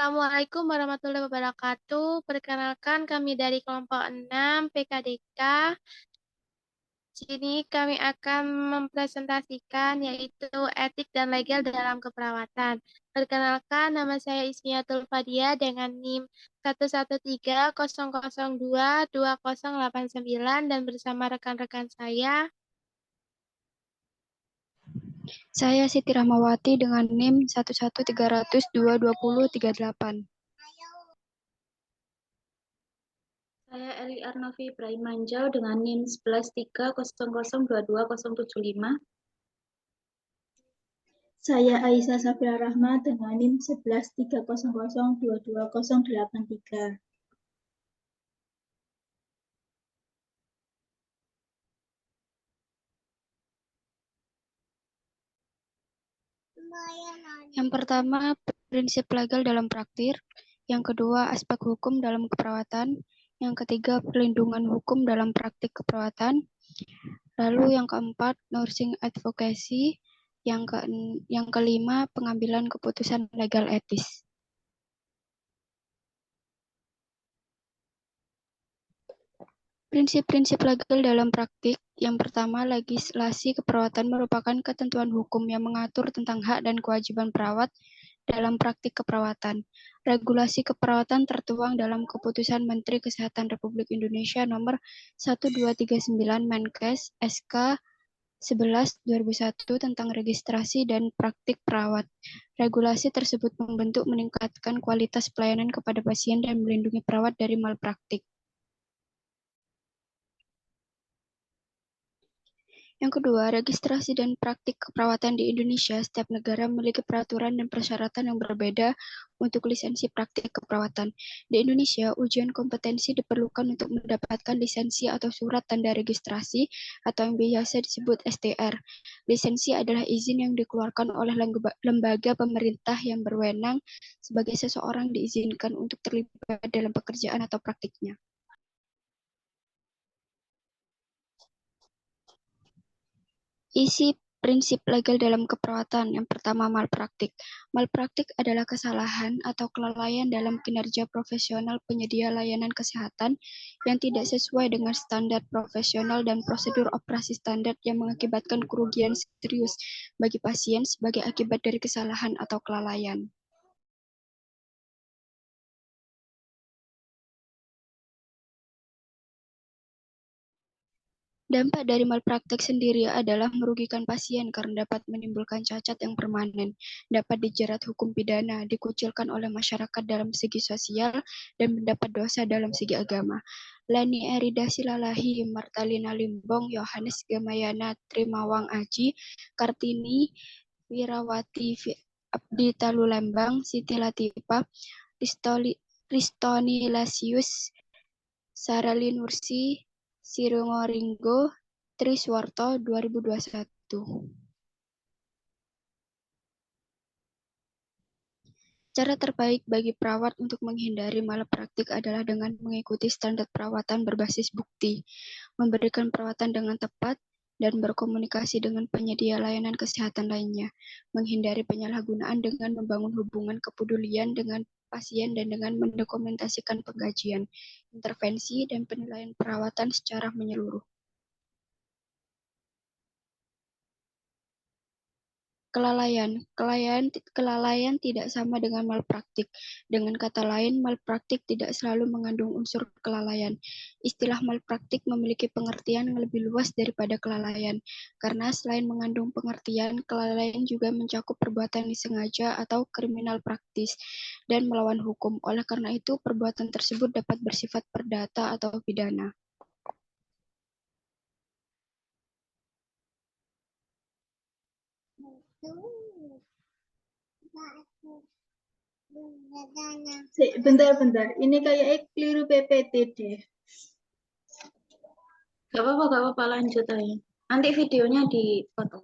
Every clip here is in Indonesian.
Assalamualaikum warahmatullahi wabarakatuh. Perkenalkan kami dari kelompok 6 PKDK. Sini kami akan mempresentasikan yaitu etik dan legal dalam keperawatan. Perkenalkan nama saya Ismiatul Fadia dengan NIM 11300222089 dan bersama rekan-rekan Saya Siti Rahmawati dengan NIM 11300222038. Saya Eli Arnovi Ibrahim Manjau dengan NIM 11300220075. Saya Aisyah Safira Rahma dengan NIM 11300220083. Yang pertama, prinsip legal dalam praktik. Yang kedua, aspek hukum dalam keperawatan. Yang ketiga, perlindungan hukum dalam praktik keperawatan. Lalu yang keempat, nursing advocacy. Yang kelima, pengambilan keputusan legal etis. Prinsip-prinsip legal dalam praktik. Yang pertama, legislasi keperawatan merupakan ketentuan hukum yang mengatur tentang hak dan kewajiban perawat dalam praktik keperawatan. Regulasi keperawatan tertuang dalam Keputusan Menteri Kesehatan Republik Indonesia Nomor 1239 Menkes SK 11/2001 tentang registrasi dan praktik perawat. Regulasi tersebut membentuk meningkatkan kualitas pelayanan kepada pasien dan melindungi perawat dari malpraktik. Yang kedua, registrasi dan praktik keperawatan di Indonesia. Setiap negara memiliki peraturan dan persyaratan yang berbeda untuk lisensi praktik keperawatan. Di Indonesia, ujian kompetensi diperlukan untuk mendapatkan lisensi atau surat tanda registrasi atau yang biasa disebut STR. Lisensi adalah izin yang dikeluarkan oleh lembaga pemerintah yang berwenang sebagai seseorang diizinkan untuk terlibat dalam pekerjaan atau praktiknya. Isi prinsip legal dalam keperawatan. Yang pertama, malpraktik. Malpraktik adalah kesalahan atau kelalaian dalam kinerja profesional penyedia layanan kesehatan yang tidak sesuai dengan standar profesional dan prosedur operasi standar yang mengakibatkan kerugian serius bagi pasien sebagai akibat dari kesalahan atau kelalaian. Dampak dari malpraktik sendiri adalah merugikan pasien karena dapat menimbulkan cacat yang permanen, dapat dijerat hukum pidana, dikucilkan oleh masyarakat dalam segi sosial, dan mendapat dosa dalam segi agama. Lani Erida Silalahi, Martalina Limbong, Yohanes Gamayana, Trimawang Aji, Kartini Wirawati Abdi Talulembang, Siti Latifah, Ristoni Lasius, Sarali Nursi, Sirungoringo, Triswarto 2021. Cara terbaik bagi perawat untuk menghindari malpraktik adalah dengan mengikuti standar perawatan berbasis bukti, memberikan perawatan dengan tepat, dan berkomunikasi dengan penyedia layanan kesehatan lainnya, menghindari penyalahgunaan dengan membangun hubungan kepedulian dengan pasien dan dengan mendokumentasikan pengkajian, intervensi, dan penilaian perawatan secara menyeluruh. Kelalaian tidak sama dengan malpraktik. Dengan kata lain, malpraktik tidak selalu mengandung unsur kelalaian. Istilah malpraktik memiliki pengertian yang lebih luas daripada kelalaian, karena selain mengandung pengertian, kelalaian juga mencakup perbuatan disengaja atau kriminal praktis dan melawan hukum. Oleh karena itu, perbuatan tersebut dapat bersifat perdata atau pidana. Bentar. Ini kayaknya keliru PPT deh. Gak apa-apa, lanjut aja. Nanti videonya dipotong.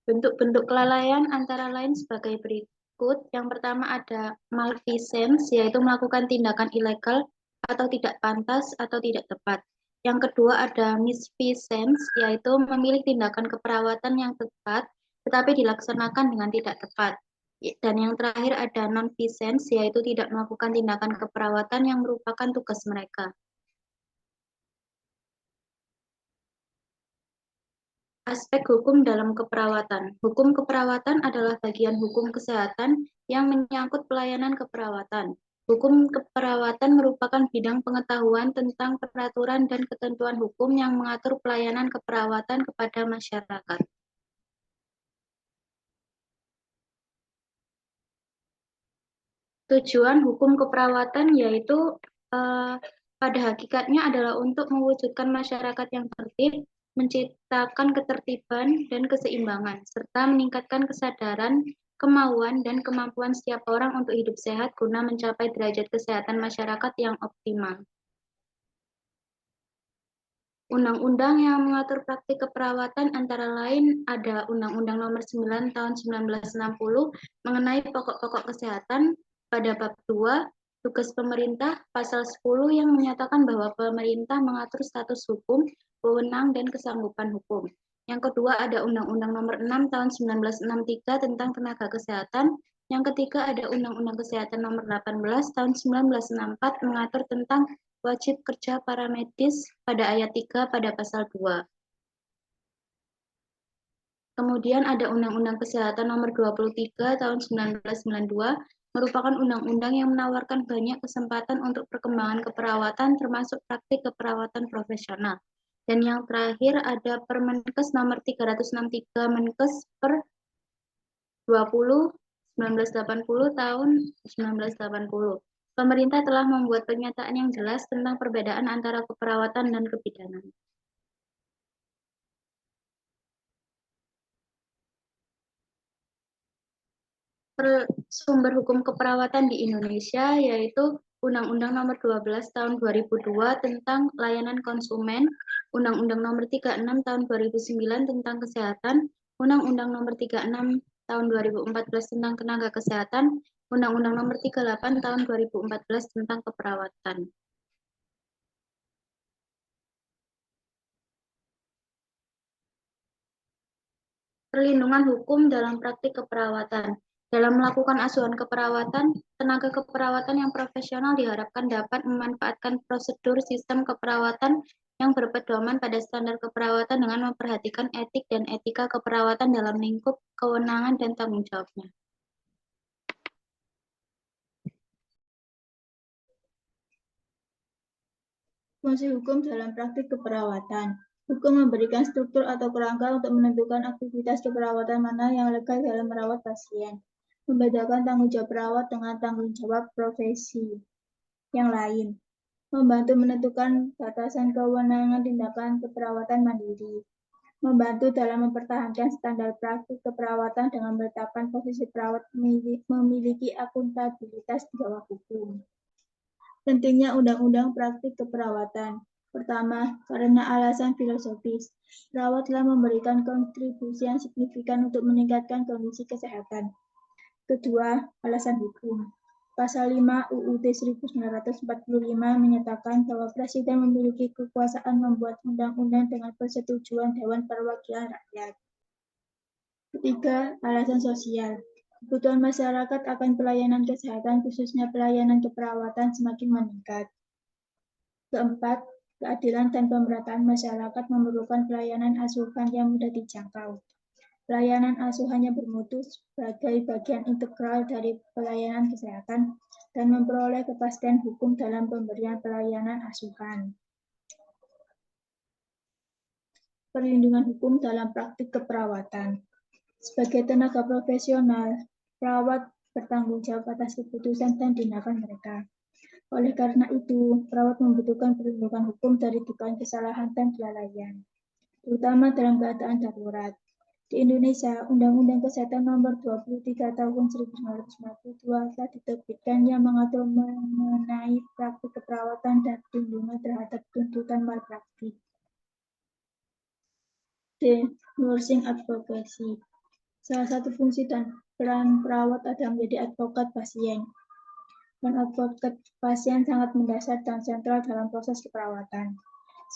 Bentuk-bentuk kelalaian antara lain sebagai berikut. Yang pertama ada malfeasance, yaitu melakukan tindakan ilegal atau tidak pantas atau tidak tepat. Yang kedua ada misfeasance, yaitu memilih tindakan keperawatan yang tepat tetapi dilaksanakan dengan tidak tepat. Dan yang terakhir ada non-feasance, yaitu tidak melakukan tindakan keperawatan yang merupakan tugas mereka. Aspek hukum dalam keperawatan. Hukum keperawatan adalah bagian hukum kesehatan yang menyangkut pelayanan keperawatan. Hukum keperawatan merupakan bidang pengetahuan tentang peraturan dan ketentuan hukum yang mengatur pelayanan keperawatan kepada masyarakat. Tujuan hukum keperawatan yaitu pada hakikatnya adalah untuk mewujudkan masyarakat yang tertib, menciptakan ketertiban dan keseimbangan, serta meningkatkan kesadaran, kemauan, dan kemampuan setiap orang untuk hidup sehat guna mencapai derajat kesehatan masyarakat yang optimal. Undang-undang yang mengatur praktik keperawatan antara lain ada Undang-Undang Nomor 9 Tahun 1960 mengenai pokok-pokok kesehatan pada bab 2, tugas pemerintah, pasal 10 yang menyatakan bahwa pemerintah mengatur status hukum, wewenang, dan kesanggupan hukum. Yang kedua ada Undang-Undang Nomor 6 Tahun 1963 tentang tenaga kesehatan. Yang ketiga ada Undang-Undang Kesehatan Nomor 18 Tahun 1964 mengatur tentang wajib kerja para medis pada ayat 3 pada pasal 2. Kemudian ada Undang-Undang Kesehatan Nomor 23 Tahun 1992 merupakan undang-undang yang menawarkan banyak kesempatan untuk perkembangan keperawatan termasuk praktik keperawatan profesional. Dan yang terakhir ada Permenkes Nomor 363 Menkes per 20 1980 tahun 1980. Pemerintah telah membuat pernyataan yang jelas tentang perbedaan antara keperawatan dan kebidanan. Sumber hukum keperawatan di Indonesia yaitu Undang-Undang Nomor 12 Tahun 2002 tentang layanan konsumen, Undang-Undang Nomor 36 Tahun 2009 tentang kesehatan, Undang-Undang Nomor 36 Tahun 2014 tentang tenaga kesehatan, Undang-Undang Nomor 38 Tahun 2014 tentang keperawatan. Perlindungan hukum dalam praktik keperawatan. Dalam melakukan asuhan keperawatan, tenaga keperawatan yang profesional diharapkan dapat memanfaatkan prosedur sistem keperawatan yang berpedoman pada standar keperawatan dengan memperhatikan etik dan etika keperawatan dalam lingkup kewenangan dan tanggung jawabnya. Fungsi hukum dalam praktik keperawatan. Hukum memberikan struktur atau kerangka untuk menentukan aktivitas keperawatan mana yang legal dalam merawat pasien. Membedakan tanggung jawab perawat dengan tanggung jawab profesi yang lain. Membantu menentukan batasan kewenangan tindakan keperawatan mandiri. Membantu dalam mempertahankan standar praktik keperawatan dengan menetapkan posisi perawat memiliki akuntabilitas di bawah hukum. Pentingnya undang-undang praktik keperawatan. Pertama, karena alasan filosofis. Perawat telah memberikan kontribusi yang signifikan untuk meningkatkan kondisi kesehatan. Kedua, alasan hukum. Pasal 5 UUD 1945 menyatakan bahwa Presiden memiliki kekuasaan membuat undang-undang dengan persetujuan Dewan Perwakilan Rakyat. Ketiga, alasan sosial. Kebutuhan masyarakat akan pelayanan kesehatan, khususnya pelayanan keperawatan, semakin meningkat. Keempat, keadilan dan pemerataan masyarakat memerlukan pelayanan asuhan yang mudah dijangkau. Pelayanan asuhannya bermutu sebagai bagian integral dari pelayanan kesehatan dan memperoleh kepastian hukum dalam pemberian pelayanan asuhan. Perlindungan hukum dalam praktik keperawatan. Sebagai tenaga profesional, perawat bertanggung jawab atas keputusan dan tindakan mereka. Oleh karena itu, perawat membutuhkan perlindungan hukum dari dugaan kesalahan dan kelalaian, terutama dalam keadaan darurat. Di Indonesia, Undang-Undang Kesehatan Nomor 23 Tahun 1992 telah diterbitkan yang mengatur mengenai praktik keperawatan dan perlindungan terhadap tuntutan malpraktik. D. Nursing Advocacy. Salah satu fungsi dan peran perawat adalah menjadi advokat pasien. Dan advokat pasien sangat mendasar dan sentral dalam proses keperawatan.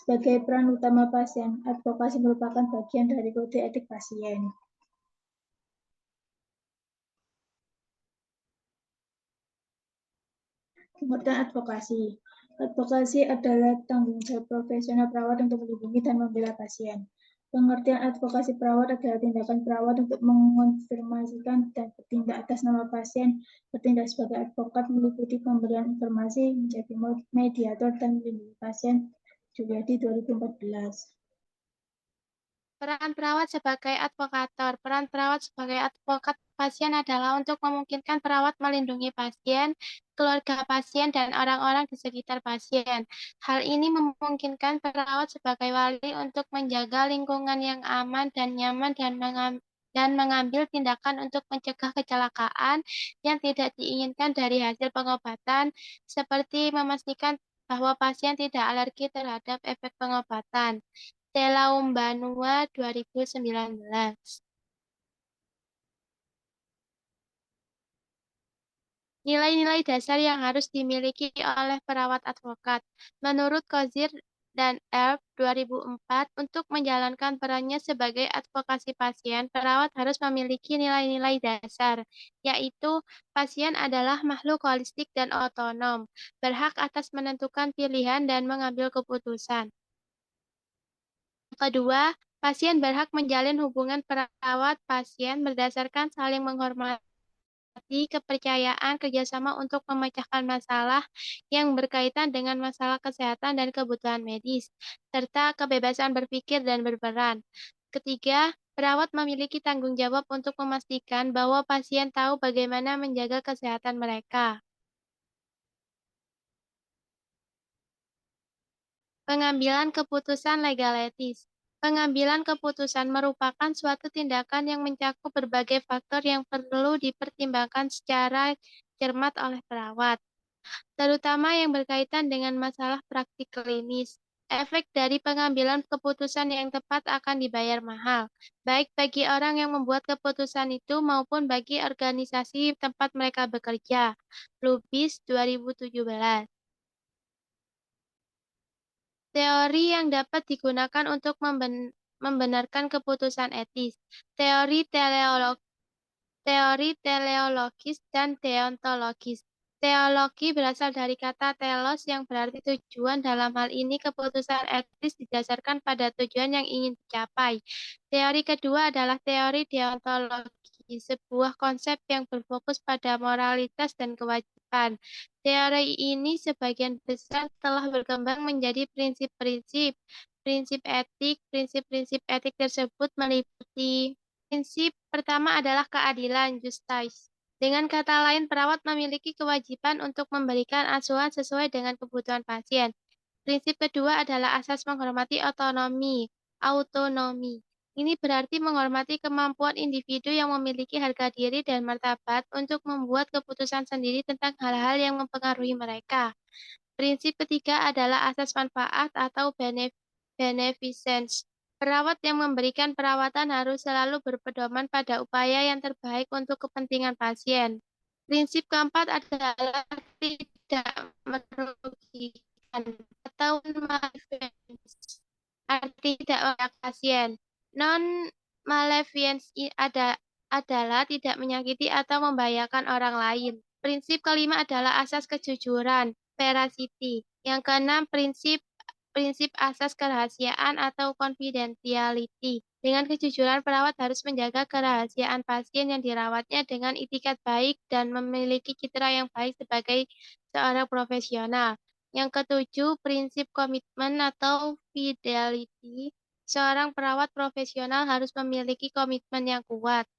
Sebagai peran utama pasien, advokasi merupakan bagian dari kode etik pasien. Pengertian advokasi. Advokasi adalah tanggung jawab profesional perawat untuk melindungi dan membela pasien. Pengertian advokasi perawat adalah tindakan perawat untuk mengonfirmasikan dan bertindak atas nama pasien, bertindak sebagai advokat meliputi pemberian informasi, menjadi mediator dan melindungi pasien. Juliadi 2014. Peran perawat sebagai advokator. Peran perawat sebagai advokat pasien adalah untuk memungkinkan perawat melindungi pasien, keluarga pasien, dan orang-orang di sekitar pasien. Hal ini memungkinkan perawat sebagai wali untuk menjaga lingkungan yang aman dan nyaman dan mengambil tindakan untuk mencegah kecelakaan yang tidak diinginkan dari hasil pengobatan, seperti memastikan bahwa pasien tidak alergi terhadap efek pengobatan. Telaumbanua 2019. Nilai-nilai dasar yang harus dimiliki oleh perawat advokat. Menurut Kozir dan Erb 2004, untuk menjalankan perannya sebagai advokasi pasien, perawat harus memiliki nilai-nilai dasar, yaitu pasien adalah makhluk holistik dan otonom, berhak atas menentukan pilihan dan mengambil keputusan. Kedua, pasien berhak menjalin hubungan perawat-pasien berdasarkan saling menghormati, kepercayaan, kerjasama untuk memecahkan masalah yang berkaitan dengan masalah kesehatan dan kebutuhan medis, serta kebebasan berpikir dan berperan. Ketiga, perawat memiliki tanggung jawab untuk memastikan bahwa pasien tahu bagaimana menjaga kesehatan mereka. Pengambilan keputusan legal etis. Pengambilan keputusan merupakan suatu tindakan yang mencakup berbagai faktor yang perlu dipertimbangkan secara cermat oleh perawat, terutama yang berkaitan dengan masalah praktik klinis. Efek dari pengambilan keputusan yang tepat akan dibayar mahal, baik bagi orang yang membuat keputusan itu maupun bagi organisasi tempat mereka bekerja. Lubis 2017. Teori yang dapat digunakan untuk membenarkan keputusan etis. Teori teleologis dan deontologis. Teologi berasal dari kata telos yang berarti tujuan. Dalam hal ini, keputusan etis didasarkan pada tujuan yang ingin dicapai. Teori kedua adalah teori deontologi, sebuah konsep yang berfokus pada moralitas dan kewajiban. Teori ini sebagian besar telah berkembang menjadi prinsip-prinsip. Prinsip-prinsip etik tersebut meliputi prinsip pertama adalah keadilan, justice. Dengan kata lain, perawat memiliki kewajiban untuk memberikan asuhan sesuai dengan kebutuhan pasien. Prinsip kedua adalah asas menghormati autonomi. Ini berarti menghormati kemampuan individu yang memiliki harga diri dan martabat untuk membuat keputusan sendiri tentang hal-hal yang mempengaruhi mereka. Prinsip ketiga adalah asas manfaat atau beneficence. Perawat yang memberikan perawatan harus selalu berpedoman pada upaya yang terbaik untuk kepentingan pasien. Prinsip keempat adalah tidak merugikan atau malevolence. Arti tidak memihak pasien. Non-malevolence adalah tidak menyakiti atau membahayakan orang lain. Prinsip kelima adalah asas kejujuran, veracity. Yang keenam, prinsip asas kerahasiaan atau confidentiality. Dengan kejujuran, perawat harus menjaga kerahasiaan pasien yang dirawatnya dengan itikat baik dan memiliki citra yang baik sebagai seorang profesional. Yang ketujuh, prinsip komitmen atau fidelity. Seorang perawat profesional harus memiliki komitmen yang kuat